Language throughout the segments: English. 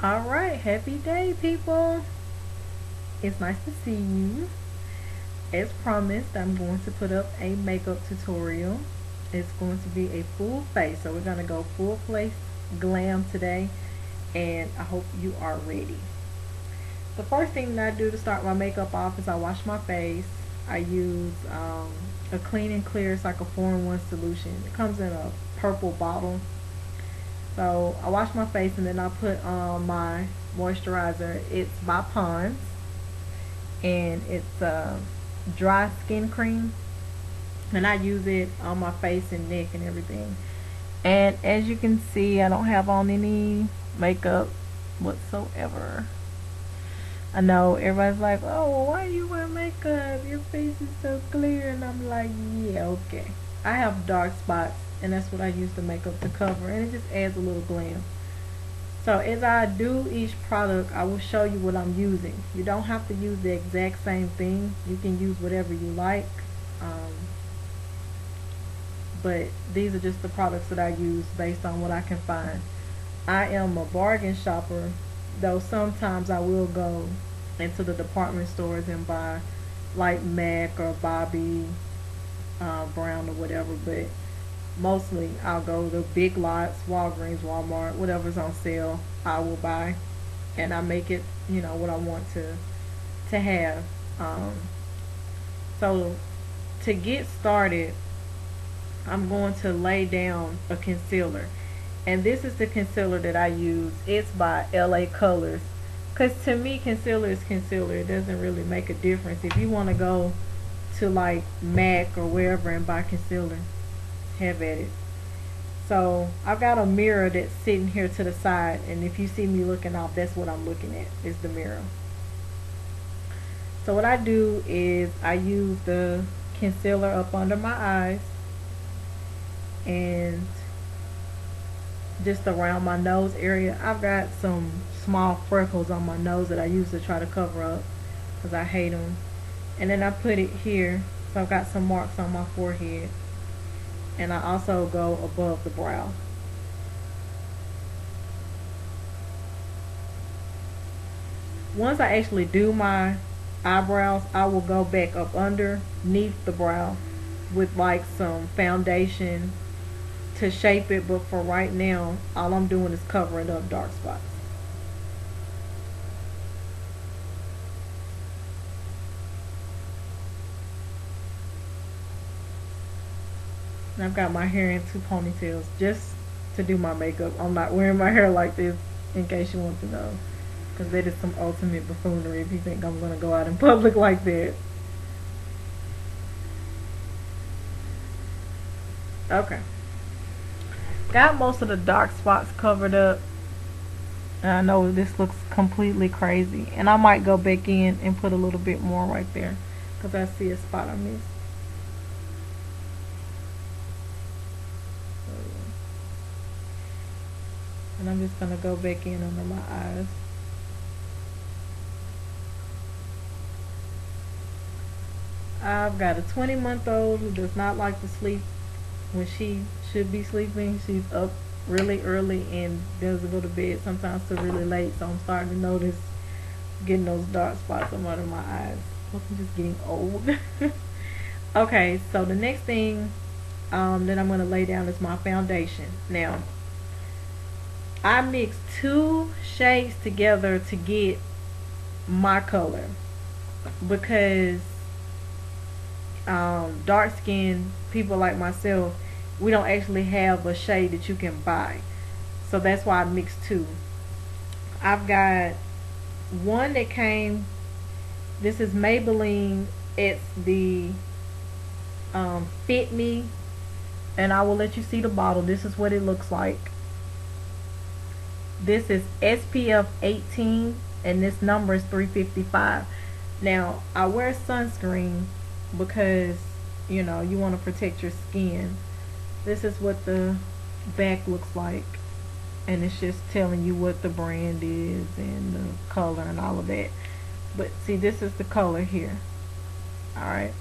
Alright, happy day, people. It's nice to see you. As promised, I'm going to put up a makeup tutorial. It's going to be a full face, so we're going to go full face glam today, and I hope you are ready. The first thing that I do to start my makeup off is I wash my face. I use a clean and clear. It's like a 4-in-1 solution. It comes in a purple bottle. So I wash my face and then I put on my moisturizer. It's by Pond's, and it's a dry skin cream, and I use it on my face and neck and everything. And as you can see, I don't have on any makeup whatsoever. I know everybody's like, oh, well, why do you wear makeup? Your face is so clear. And I'm like, yeah, okay. I have dark spots, and that's what I use the makeup to cover, and it just adds a little glam. So as I do each product, I will show you what I'm using. You don't have to use the exact same thing. You can use whatever you like. But these are just the products that I use based on what I can find. I am a bargain shopper, though sometimes I will go into the department stores and buy like MAC or Bobby Brown or whatever, but mostly I'll go to Big Lots, Walgreens, Walmart, whatever's on sale I will buy, and I make it, you know, what I want to have. So to get started, I'm going to lay down a concealer, and this is the concealer that I use. It's by LA Colors, because to me concealer is concealer. It doesn't really make a difference. If you want to go to like MAC or wherever and buy concealer, have at it. So I've got a mirror that's sitting here to the side, and if you see me looking off, that's what I'm looking at, is the mirror. So what I do is I use the concealer up under my eyes and just around my nose area. I've got some small freckles on my nose that I use to try to cover up because I hate them. And then I put it here, so I've got some marks on my forehead, and I also go above the brow. Once I actually do my eyebrows, I will go back up underneath the brow with like some foundation to shape it, but for right now all I'm doing is covering up dark spots. And I've got my hair in 2 ponytails just to do my makeup. I'm not wearing my hair like this, in case you want to know, because that is some ultimate buffoonery if you think I'm going to go out in public like that. Okay. Got most of the dark spots covered up. And I know this looks completely crazy, and I might go back in and put a little bit more right there because I see a spot I missed. And I'm just going to go back in under my eyes. I've got a 20-month-old who does not like to sleep when she should be sleeping. She's up really early and doesn't go to bed sometimes till really late, so I'm starting to notice getting those dark spots under my eyes. Plus I'm just getting old. Okay, so the next thing that I'm going to lay down is my foundation. Now I mix 2 shades together to get my color, because dark skinned people like myself, we don't actually have a shade that you can buy, so that's why I mix 2. I've got one that came, this is Maybelline, it's the Fit Me, and I will let you see the bottle. This is what it looks like. This is SPF 18, and this number is 355. Now I wear sunscreen because, you know, you want to protect your skin. This is what the back looks like, and it's just telling you what the brand is and the color and all of that. But see, this is the color here. Alright,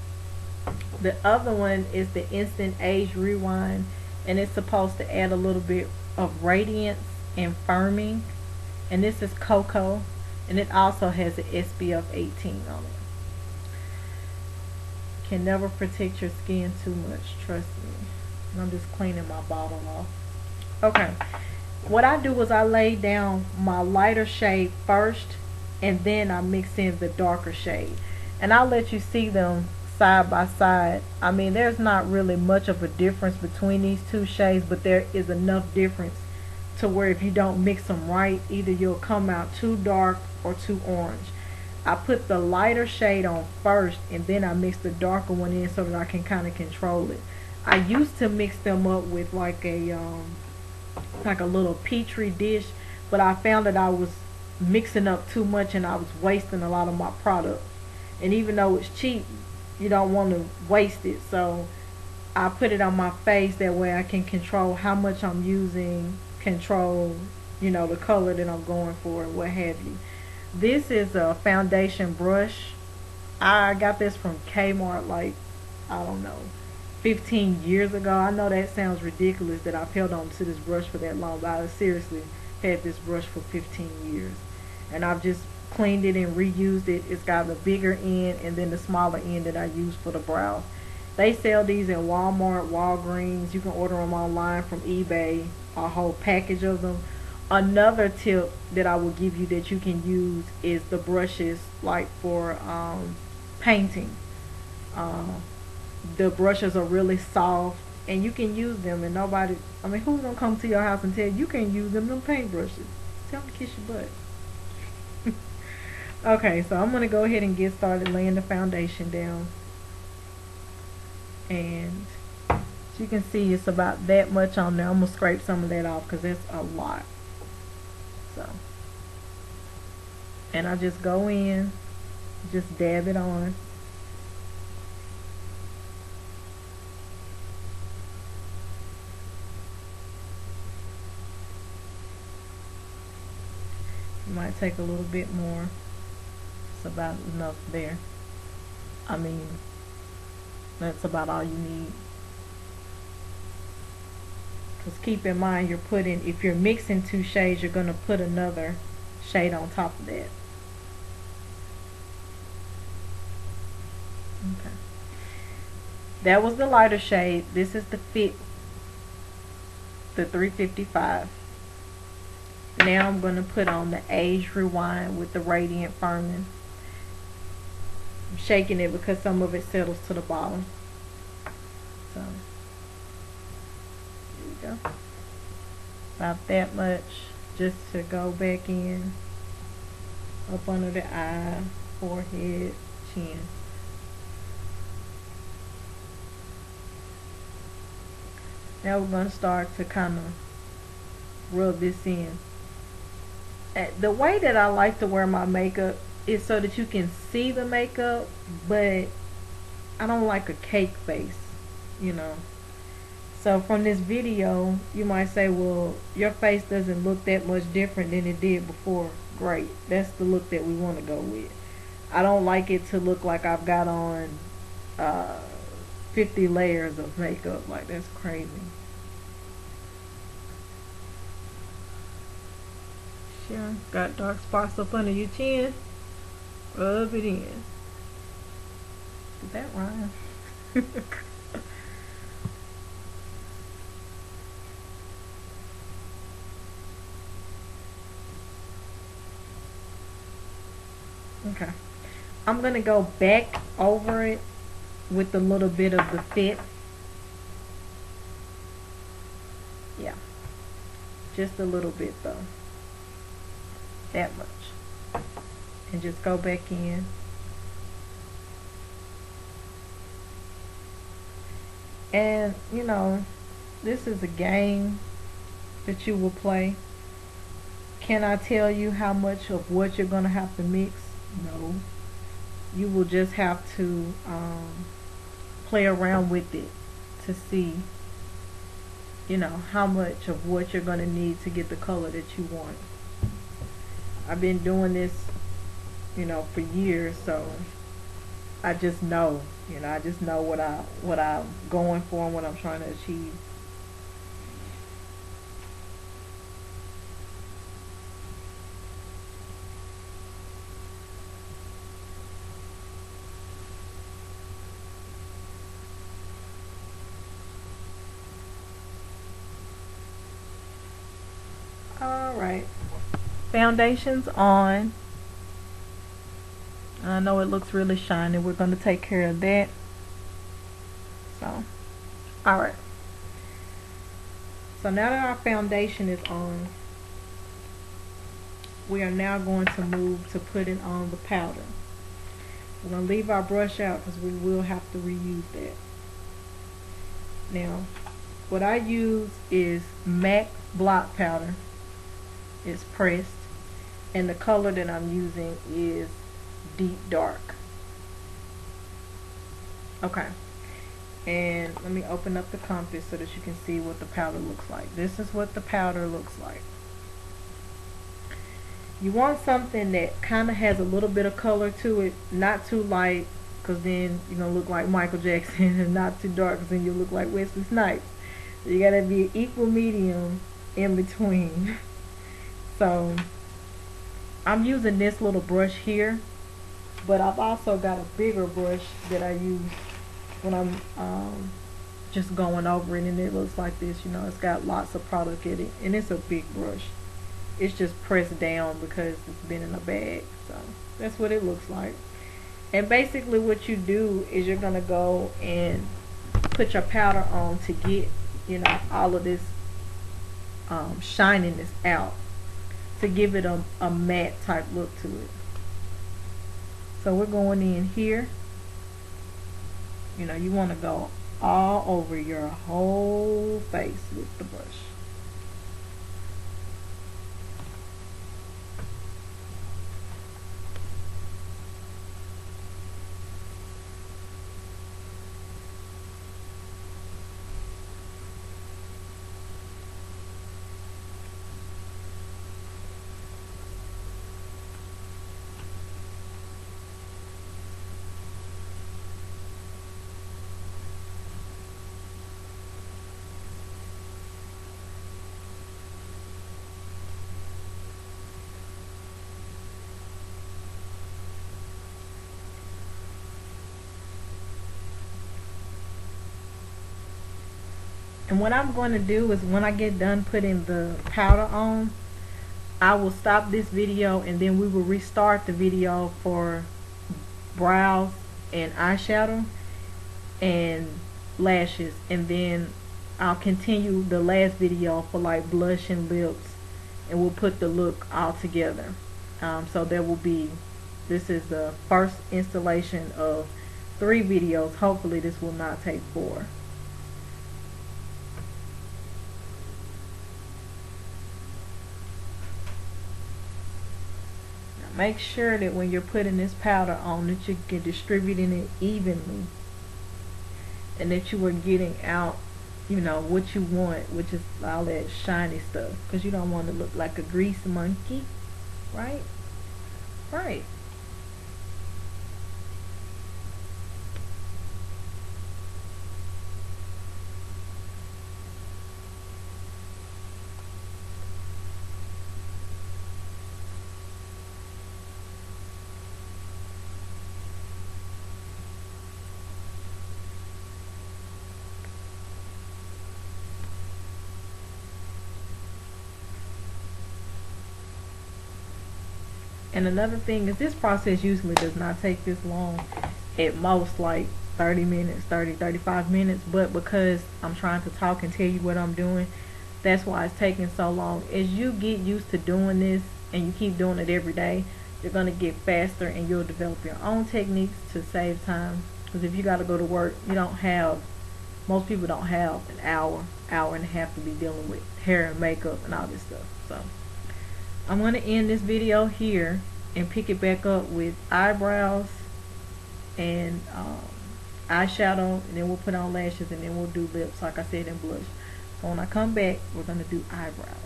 the other one is the Instant Age Rewind, and it's supposed to add a little bit of radiance and firming. And this is cocoa, and it also has an SPF 18 on it. Can never protect your skin too much, trust me. And I'm just cleaning my bottle off. Okay, what I do is I lay down my lighter shade first, and then I mix in the darker shade, and I'll let you see them side by side. I mean, there's not really much of a difference between these two shades, but there is enough difference to where if you don't mix them right, either you'll come out too dark or too orange. I put the lighter shade on first, and then I mix the darker one in so that I can kind of control it. I used to mix them up with like a little petri dish, but I found that I was mixing up too much and I was wasting a lot of my product. And even though it's cheap, you don't want to waste it, so I put it on my face. That way I can control how much I'm using, control, you know, the color that I'm going for, what have you. This is a foundation brush. I got this from Kmart, like, I don't know, 15 years ago. I know that sounds ridiculous that I've held on to this brush for that long, but I seriously had this brush for 15 years. And I've just cleaned it and reused it. It's got the bigger end and then the smaller end that I use for the brows. They sell these in Walmart, Walgreens. You can order them online from eBay, a whole package of them. Another tip that I will give you that you can use is the brushes, like for painting. The brushes are really soft and you can use them, and nobody, I mean, who's gonna come to your house and tell you can use them paint brushes? Tell them to kiss your butt. Okay, so I'm gonna go ahead and get started laying the foundation down. And as you can see, it's about that much on there. I'm gonna scrape some of that off because it's a lot. So, and I just go in, just dab it on. You might take a little bit more. It's about enough there. I mean, that's about all you need. Because keep in mind, you're putting, if you're mixing two shades, you're going to put another shade on top of that. Okay. That was the lighter shade. This is the Fit, the 355. Now I'm going to put on the Age Rewind with the Radiant Firming. I'm shaking it because some of it settles to the bottom. So, here we go. About that much, just to go back in, up under the eye, forehead, chin. Now we're going to start to kind of rub this in. The way that I like to wear my makeup is so that you can see the makeup, but I don't like a cake face, you know. So from this video, you might say, well, your face doesn't look that much different than it did before. Great. That's the look that we want to go with. I don't like it to look like I've got on 50 layers of makeup. Like, that's crazy. Sure. Got dark spots up under your chin. Rub it in. Did that rhyme? Okay. I'm going to go back over it with a little bit of the Fit. Yeah. Just a little bit though. That much. And just go back in. And, you know, this is a game that you will play. Can I tell you how much of what you're going to have to mix? No. You will just have to play around with it to see, you know, how much of what you're going to need to get the color that you want. I've been doing this, you know, for years, so I just know, you know, I just know what I'm going for and what I'm trying to achieve. Alright, foundation's on. I know it looks really shiny. We're going to take care of that. So, alright. So now that our foundation is on, we are now going to move to putting on the powder. We're going to leave our brush out because we will have to reuse that. Now, what I use is MAC block powder. It's pressed, and the color that I'm using is deep dark. Okay, and let me open up the compass so that you can see what the powder looks like. This is what the powder looks like. You want something that kind of has a little bit of color to it, not too light, because then you're going to look like Michael Jackson, and not too dark, because then you look like Wesley Snipes. You got to be an equal medium in between. So I'm using this little brush here, but I've also got a bigger brush that I use when I'm just going over it, and it looks like this. You know, it's got lots of product in it, and it's a big brush. It's just pressed down because it's been in a bag. So that's what it looks like. And basically what you do is you're gonna go and put your powder on to get, you know, all of this shininess out, to give it a matte type look to it. So we're going in here. You know, you want to go all over your whole face with the brush. And what I'm going to do is when I get done putting the powder on, I will stop this video and then we will restart the video for brows and eyeshadow and lashes, and then I'll continue the last video for like blush and lips, and we'll put the look all together. So there will be, this is the first installation of 3 videos. Hopefully this will not take 4. Make sure that when you're putting this powder on that you can distributing it evenly, and that you are getting out, you know, what you want, which is all that shiny stuff, because you don't want to look like a grease monkey, right? Right. And another thing is, this process usually does not take this long, at most like 30 minutes, 35 minutes, but because I'm trying to talk and tell you what I'm doing, that's why it's taking so long. As you get used to doing this and you keep doing it every day, you're going to get faster, and you'll develop your own techniques to save time. Because if you got to go to work, you don't have, most people don't have an hour and a half to be dealing with hair and makeup and all this stuff. So I'm going to end this video here and pick it back up with eyebrows and eyeshadow, and then we'll put on lashes, and then we'll do lips, like I said, and blush. So when I come back, we're going to do eyebrows.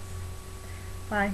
Bye.